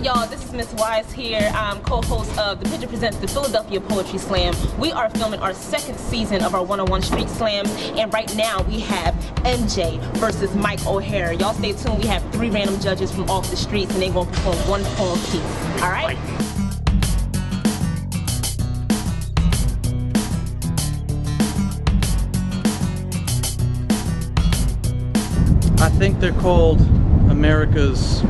Y'all, this is Miss Wise here. I'm co-host of the Pigeon Presents the Philadelphia Poetry Slam. We are filming our second season of our 101 Street Slams, and right now we have MJ versus Mike O'Hara. Y'all stay tuned. We have 3 random judges from off the streets, and they're going to perform 1 poem piece. All right? I think they're called America's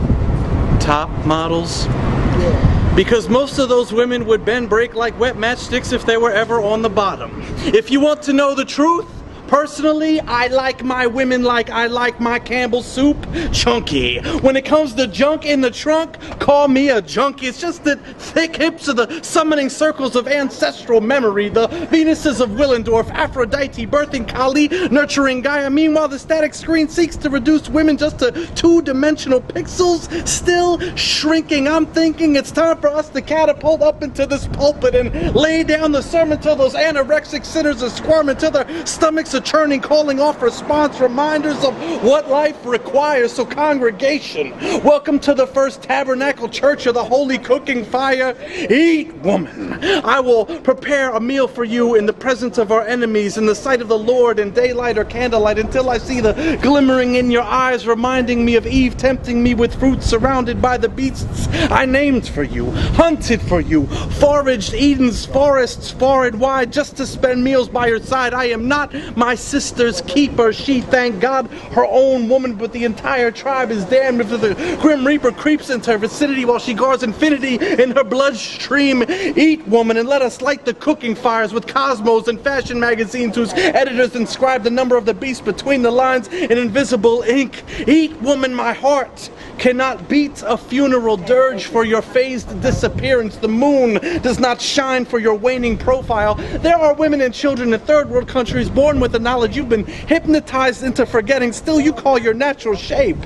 top models. Yeah. Because most of those women would bend break like wet matchsticks if they were ever on the bottom. If you want to know the truth, personally, I like my women like I like my Campbell soup, chunky. When it comes to junk in the trunk, call me a junkie. It's just the thick hips of the summoning circles of ancestral memory, the Venuses of Willendorf, Aphrodite, birthing Kali, nurturing Gaia. Meanwhile, the static screen seeks to reduce women just to 2-dimensional pixels, still shrinking. I'm thinking it's time for us to catapult up into this pulpit and lay down the sermon till those anorexic sinners are squirming, till their stomachs are churning, calling off response, reminders of what life requires. So congregation, welcome to the first tabernacle church of the holy cooking fire. Eat, woman. I will prepare a meal for you in the presence of our enemies, in the sight of the Lord, in daylight or candlelight, until I see the glimmering in your eyes, reminding me of Eve tempting me with fruit, surrounded by the beasts I named for you, hunted for you, foraged Eden's forests far and wide, just to spend meals by your side. I am not my sister's keeper. She, thank God, her own woman, but the entire tribe is damned if the Grim Reaper creeps into her vicinity while she guards infinity in her bloodstream. Eat, woman, and let us light the cooking fires with Cosmos and fashion magazines whose editors inscribe the number of the beast between the lines in invisible ink. Eat, woman, my heart cannot beat a funeral dirge for your phased disappearance. The moon does not shine for your waning profile. There are women and children in third world countries born with the knowledge you've been hypnotized into forgetting. Still, you call your natural shape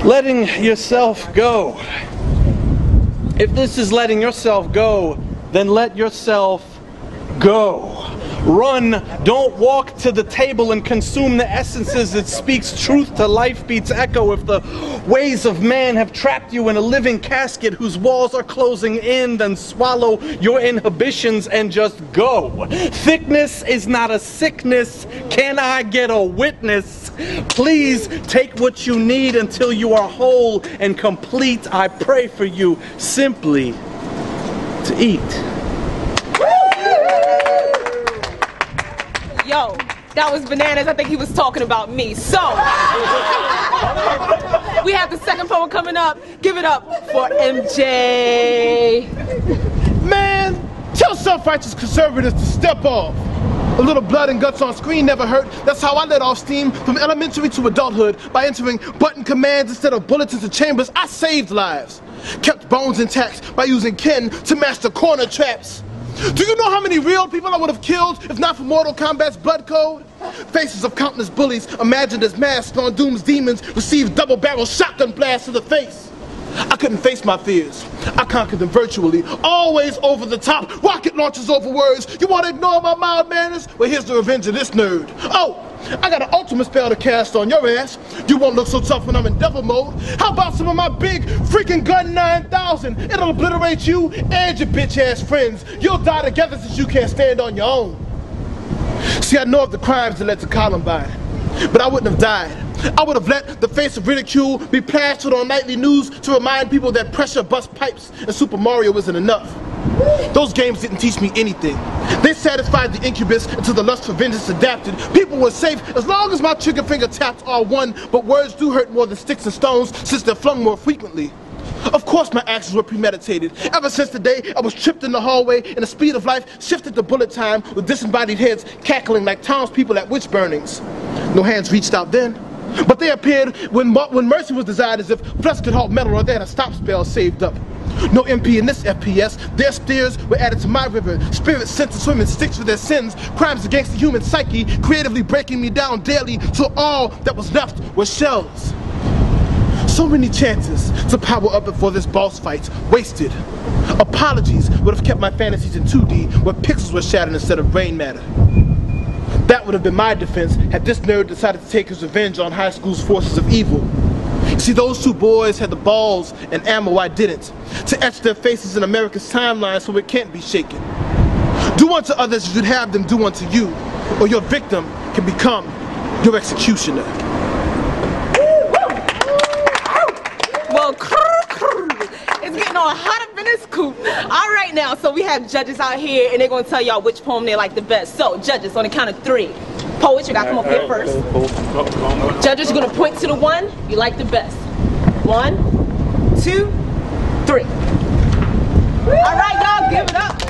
letting yourself go. If this is letting yourself go, then let yourself go. Run, don't walk to the table and consume the essences that speaks truth to life beats echo. If the ways of man have trapped you in a living casket whose walls are closing in, then swallow your inhibitions and just go. Thickness is not a sickness. Can I get a witness? Please take what you need until you are whole and complete. I pray for you simply to eat. Yo, that was bananas. I think he was talking about me. So, we have the second poem coming up. Give it up for MJ. Man, tell self-righteous conservatives to step off. A little blood and guts on screen never hurt. That's how I let off steam from elementary to adulthood. By entering button commands instead of bullets into chambers, I saved lives. Kept bones intact by using kin to master corner traps. Do you know how many real people I would have killed if not for Mortal Kombat's blood code? Faces of countless bullies imagined as masks on Doom's demons received double-barrel shotgun blasts to the face. I couldn't face my fears. I conquered them virtually, always over the top, rocket launches over words. You want to ignore my mild manners? Well, here's the revenge of this nerd. Oh, I got an ultimate spell to cast on your ass. You won't look so tough when I'm in devil mode. How about some of my big freaking gun 9000? It'll obliterate you and your bitch-ass friends. You'll die together since you can't stand on your own. See, I know of the crimes that led to Columbine, but I wouldn't have died. I would have let the face of ridicule be plastered on nightly news to remind people that pressure bust pipes and Super Mario isn't enough. Those games didn't teach me anything. They satisfied the incubus until the lust for vengeance adapted. People were safe as long as my trigger finger tapped R1, but words do hurt more than sticks and stones since they're flung more frequently. Of course my actions were premeditated. Ever since the day I was tripped in the hallway and the speed of life shifted to bullet time with disembodied heads cackling like townspeople at witch burnings. No hands reached out then, but they appeared when mercy was desired, as if flesh could halt metal or they had a stop spell saved up. No MP in this FPS. Their spears were added to my river. Spirits sent to swim in sticks for their sins. Crimes against the human psyche, creatively breaking me down daily till all that was left was shells. So many chances to power up before this boss fight, wasted. Apologies would have kept my fantasies in 2D where pixels were shattered instead of brain matter. That would have been my defense had this nerd decided to take his revenge on high school's forces of evil. See, those two boys had the balls and ammo I didn't, to etch their faces in America's timeline so it can't be shaken. Do unto others as you'd have them do unto you, or your victim can become your executioner. Well, it's getting all hot up in this coop. All right now, so we have judges out here, and they're going to tell y'all which poem they like the best. So, judges, on the count of 3. Poets, you got to come up here first. Judges, you're going to point to the one you like the best. 1, 2, 3. All right, y'all, give it up.